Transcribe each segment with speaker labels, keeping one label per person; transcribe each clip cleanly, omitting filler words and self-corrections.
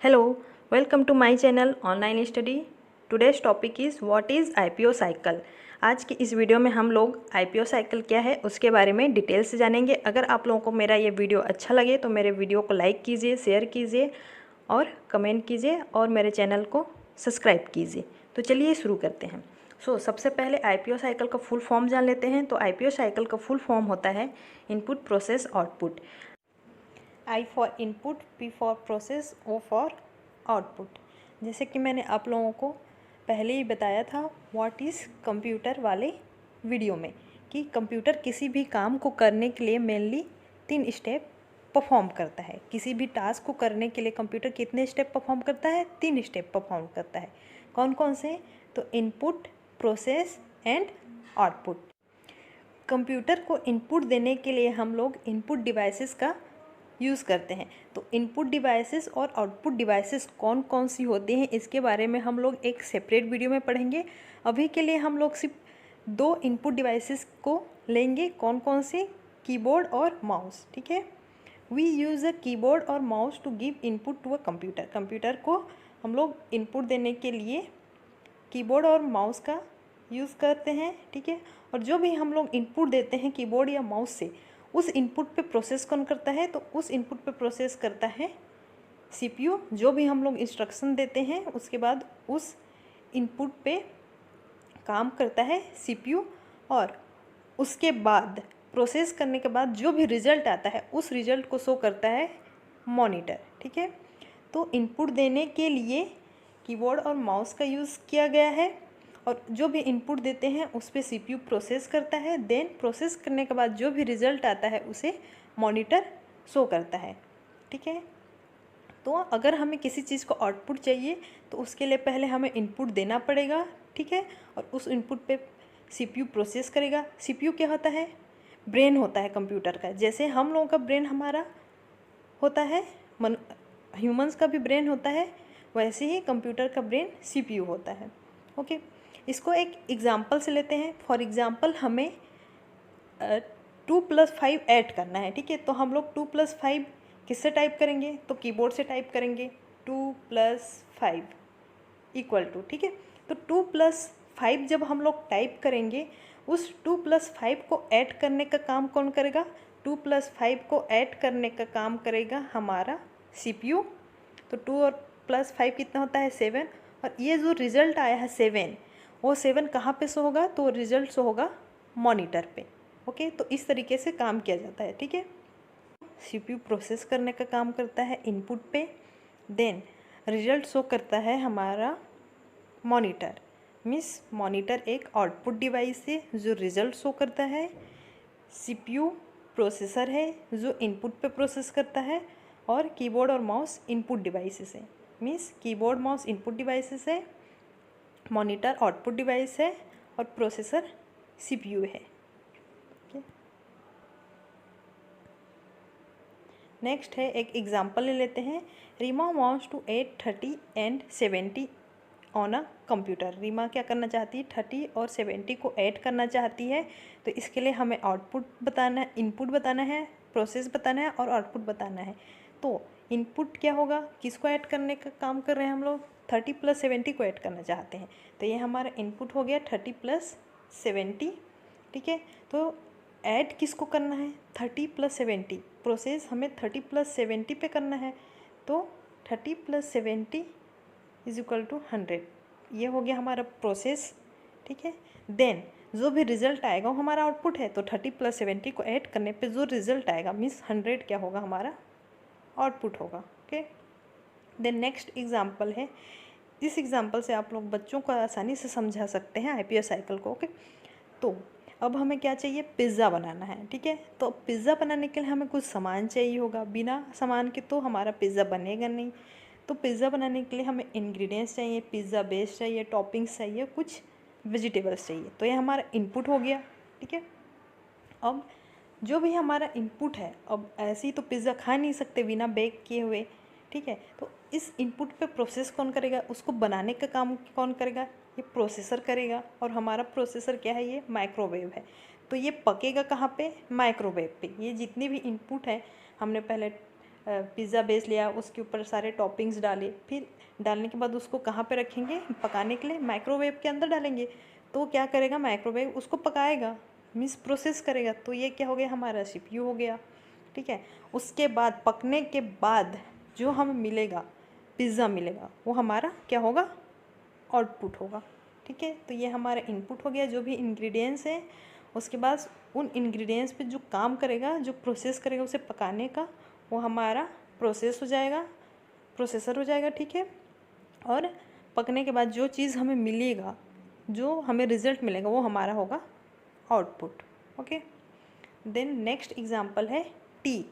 Speaker 1: Hello, welcome to my channel Online Study. Today's topic is what is IPO cycle. आज की इस video में हम लोग IPO साइकिल क्या है उसके बारे में डिटेल से जानेंगे। अगर आप लोगों को मेरा ये वीडियो अच्छा लगे तो मेरे वीडियो को लाइक कीजिए, शेयर कीजिए और कमेंट कीजिए और मेरे चैनल को सब्सक्राइब कीजिए। तो चलिए शुरू करते हैं। सबसे पहले IPO साइकिल का फुल फॉर्म जान लेते हैं। तो IPO साइकिल का फुल फॉर्म होता है input process output. I for input, P for process, O for output. जैसे कि मैंने आप लोगों को पहले ही बताया था व्हाट इज़ कंप्यूटर वाले वीडियो में कि कंप्यूटर किसी भी काम को करने के लिए मेनली 3 स्टेप परफॉर्म करता है। किसी भी टास्क को करने के लिए कंप्यूटर कितने स्टेप परफॉर्म करता है? 3 स्टेप परफॉर्म करता है। कौन कौन से? तो input, process and output. Computer को इनपुट देने के लिए हम लोग इनपुट डिवाइसेस का यूज़ करते हैं। तो इनपुट डिवाइसेस और आउटपुट डिवाइसेस कौन कौन सी होती हैं इसके बारे में हम लोग एक सेपरेट वीडियो में पढ़ेंगे। अभी के लिए हम लोग सिर्फ 2 इनपुट डिवाइसेस को लेंगे। कौन कौन से? कीबोर्ड और माउस। ठीक है। वी यूज़ अ कीबोर्ड और mouse to give input to a computer. Computer को हम लोग इनपुट देने के लिए कीबोर्ड और माउस का यूज़ करते हैं। ठीक है। और जो भी हम लोग इनपुट देते हैं कीबोर्ड या माउस से, उस इनपुट पे प्रोसेस कौन करता है? तो उस इनपुट पे प्रोसेस करता है सीपीयू। जो भी हम लोग इंस्ट्रक्शन देते हैं उसके बाद उस इनपुट पे काम करता है सीपीयू, और उसके बाद प्रोसेस करने के बाद जो भी रिज़ल्ट आता है उस रिज़ल्ट को शो करता है मॉनिटर। ठीक है। तो इनपुट देने के लिए कीबोर्ड और माउस का यूज़ किया गया है, और जो भी इनपुट देते हैं उस पर सीपीयू प्रोसेस करता है। देन प्रोसेस करने के बाद जो भी रिज़ल्ट आता है उसे मॉनिटर शो करता है। ठीक है। तो अगर हमें किसी चीज़ को आउटपुट चाहिए तो उसके लिए पहले हमें इनपुट देना पड़ेगा। ठीक है। और उस इनपुट पे सीपीयू प्रोसेस करेगा। सीपीयू क्या होता है? ब्रेन होता है कंप्यूटर का। जैसे हम लोगों का ब्रेन हमारा होता है, ह्यूमंस का भी ब्रेन होता है, वैसे ही कंप्यूटर का ब्रेन सीपीयू होता है। ओके। इसको एक एग्जांपल से लेते हैं। फॉर एग्जांपल हमें 2 + 5 ऐड करना है। ठीक है। तो हम लोग 2 + 5 किससे टाइप करेंगे? तो कीबोर्ड से टाइप करेंगे 2 + 5 = ठीक है। तो 2 + 5 जब हम लोग टाइप करेंगे, उस 2 + 5 को ऐड करने का काम कौन करेगा? 2 + 5 को ऐड करने का काम करेगा हमारा सीपीयू। तो 2 और +5 कितना होता है? 7। और ये जो रिज़ल्ट आया है 7, वो 7 कहाँ पे शो होगा? तो रिज़ल्ट शो होगा मॉनिटर पे। ओके। तो इस तरीके से काम किया जाता है। ठीक है। सीपीयू प्रोसेस करने का काम करता है इनपुट पे, देन रिज़ल्ट शो करता है हमारा मॉनिटर। मीन्स मॉनिटर एक आउटपुट डिवाइस है जो रिज़ल्ट शो करता है। सीपीयू प्रोसेसर है जो इनपुट पे प्रोसेस करता है, और कीबोर्ड और माउस इनपुट डिवाइसेस है। Means keyboard mouse input devices है, मॉनिटर आउटपुट डिवाइस है, और प्रोसेसर सीपीयू है। नेक्स्ट है, एक एग्जांपल ले लेते हैं। Reema wants to add 30 and 70 on a computer. Reema क्या करना चाहती है? 30 और 70 को ऐड करना चाहती है। तो इसके लिए हमें आउटपुट बताना है, इनपुट बताना है, प्रोसेस बताना है और आउटपुट बताना है। तो इनपुट क्या होगा? किसको ऐड करने का काम कर रहे हैं हम लोग? 30 + 70 को ऐड करना चाहते हैं। तो ये हमारा इनपुट हो गया 30 + 70। ठीक है। तो ऐड किसको करना है? 30 + 70। प्रोसेस हमें 30 + 70 पे करना है। तो 30 + 70 = 100। ये हो गया हमारा प्रोसेस। ठीक है। देन जो भी रिज़ल्ट आएगा वो हमारा आउटपुट है। तो 30 + 70 को ऐड करने पे जो रिज़ल्ट आएगा मीन्स 100 क्या होगा? हमारा आउटपुट होगा। ओके। देन नेक्स्ट एग्जांपल है। इस एग्जांपल से आप लोग बच्चों को आसानी से समझा सकते हैं IPO साइकिल को। ओके। तो अब हमें क्या चाहिए? पिज़्ज़ा बनाना है। ठीक है। तो पिज़्ज़ा बनाने के लिए हमें कुछ सामान चाहिए होगा। बिना सामान के तो हमारा पिज़्ज़ा बनेगा नहीं। तो पिज़्ज़ा बनाने के लिए हमें इंग्रेडिएंट्स चाहिए, पिज़्ज़ा बेस चाहिए, टॉपिंग्स चाहिए, कुछ वेजिटेबल्स चाहिए। तो ये हमारा इनपुट हो गया। ठीक है। अब जो भी हमारा इनपुट है, अब ऐसे ही तो पिज़्ज़ा खा नहीं सकते बिना बेक किए हुए। ठीक है। तो इस इनपुट पे प्रोसेस कौन करेगा? उसको बनाने का काम कौन करेगा? ये प्रोसेसर करेगा। और हमारा प्रोसेसर क्या है? ये माइक्रोवेव है। तो ये पकेगा कहाँ पे? माइक्रोवेव पे। ये जितनी भी इनपुट है हमने पहले पिज़्ज़ा बेस लिया, उसके ऊपर सारे टॉपिंग्स डाले, फिर डालने के बाद उसको कहाँ पे रखेंगे पकाने के लिए, माइक्रोवेव के अंदर डालेंगे। तो क्या करेगा, माइक्रोवेव उसको पकाएगा, मीन्स प्रोसेस करेगा। तो ये क्या हो गया, हमारा सीपीयू हो गया। ठीक है, उसके बाद पकने के बाद जो हमें मिलेगा, पिज़्ज़ा मिलेगा, वो हमारा क्या होगा, आउटपुट होगा। ठीक है, तो ये हमारा इनपुट हो गया, जो भी इंग्रेडिएंट्स हैं। उसके बाद उन इंग्रेडिएंट्स पे जो काम करेगा, जो प्रोसेस करेगा उसे पकाने का, वो हमारा प्रोसेस हो जाएगा, प्रोसेसर हो जाएगा। ठीक है, और पकने के बाद जो चीज़ हमें मिलेगा, जो हमें रिज़ल्ट मिलेगा, वो हमारा होगा output. Okay, then next example है टी।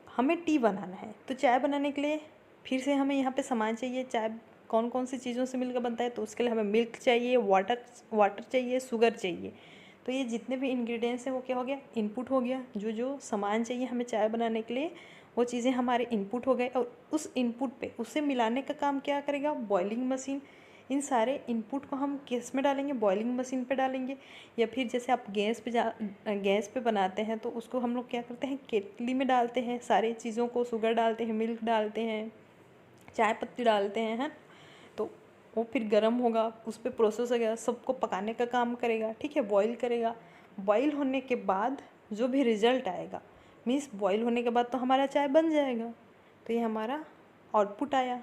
Speaker 1: हमें टी बनाना है, तो चाय बनाने के लिए फिर से हमें यहाँ पे सामान चाहिए। चाय कौन कौन सी चीज़ों से मिलकर बनता है, तो उसके लिए हमें मिल्क चाहिए, वाटर चाहिए, शुगर चाहिए। तो ये जितने भी इंग्रेडिएंट्स हैं वो क्या हो गया, इनपुट हो गया। जो जो सामान चाहिए हमें चाय बनाने के लिए, वो चीज़ें हमारे इनपुट हो गए। और उस इनपुट पे उसे मिलाने का काम क्या करेगा, बॉइलिंग मशीन। इन सारे इनपुट को हम किस में डालेंगे, बॉइलिंग मशीन पे डालेंगे। या फिर जैसे आप गैस पे बनाते हैं, तो उसको हम लोग क्या करते हैं, केतली में डालते हैं सारी चीज़ों को, शुगर डालते हैं, मिल्क डालते हैं, चाय पत्ती डालते हैं। तो वो फिर गर्म होगा, उस पर प्रोसेस होगा, सबको पकाने का काम करेगा। ठीक है, बॉईल करेगा। बॉईल होने के बाद जो भी रिज़ल्ट आएगा, मीन्स बॉईल होने के बाद तो हमारा चाय बन जाएगा। तो ये हमारा आउटपुट आया।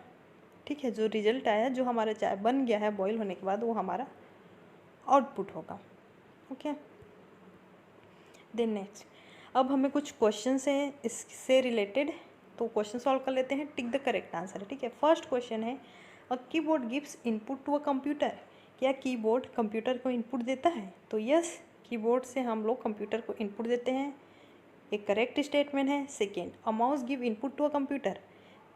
Speaker 1: ठीक है, जो रिज़ल्ट आया, जो हमारा चाय बन गया है बॉईल होने के बाद, वो हमारा आउटपुट होगा। ओके, देन नेक्स्ट, अब हमें कुछ क्वेश्चंस हैं इससे रिलेटेड, तो क्वेश्चन सॉल्व कर लेते हैं। Tick the correct answer. ठीक है, फर्स्ट क्वेश्चन है, a keyboard gives input to a computer. क्या कीबोर्ड कंप्यूटर को इनपुट देता है? तो यस, कीबोर्ड से हम लोग कंप्यूटर को इनपुट देते हैं, एक करेक्ट स्टेटमेंट है। Second, a mouse give input to a computer.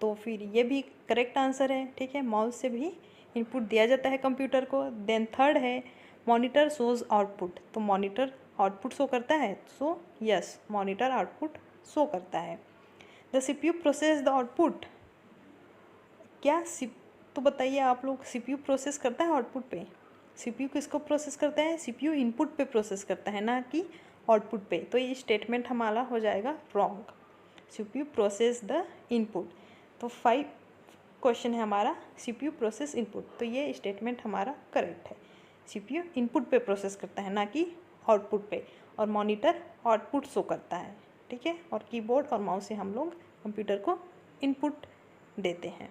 Speaker 1: तो फिर ये भी करेक्ट आंसर है। ठीक है, माउस से भी इनपुट दिया जाता है कंप्यूटर को। देन थर्ड है, मॉनिटर शोज आउटपुट। तो मॉनिटर आउटपुट शो करता है, so yes, monitor output show करता है। The CPU process the output. क्या तो बताइए आप लोग, सीपीयू प्रोसेस करता है आउटपुट पे? सीपीयू किसको प्रोसेस करता है? सीपीयू इनपुट पे प्रोसेस करता है, ना कि आउटपुट पे। तो ये स्टेटमेंट हमारा हो जाएगा wrong. CPU process the input. तो 5 क्वेश्चन है हमारा, सीपीयू प्रोसेस इनपुट। तो ये स्टेटमेंट हमारा करेक्ट है। सीपीयू इनपुट पे प्रोसेस करता है, ना कि आउटपुट पे। और मॉनिटर आउटपुट शो करता है। ठीक है, और कीबोर्ड और माउस से हम लोग कंप्यूटर को इनपुट देते हैं।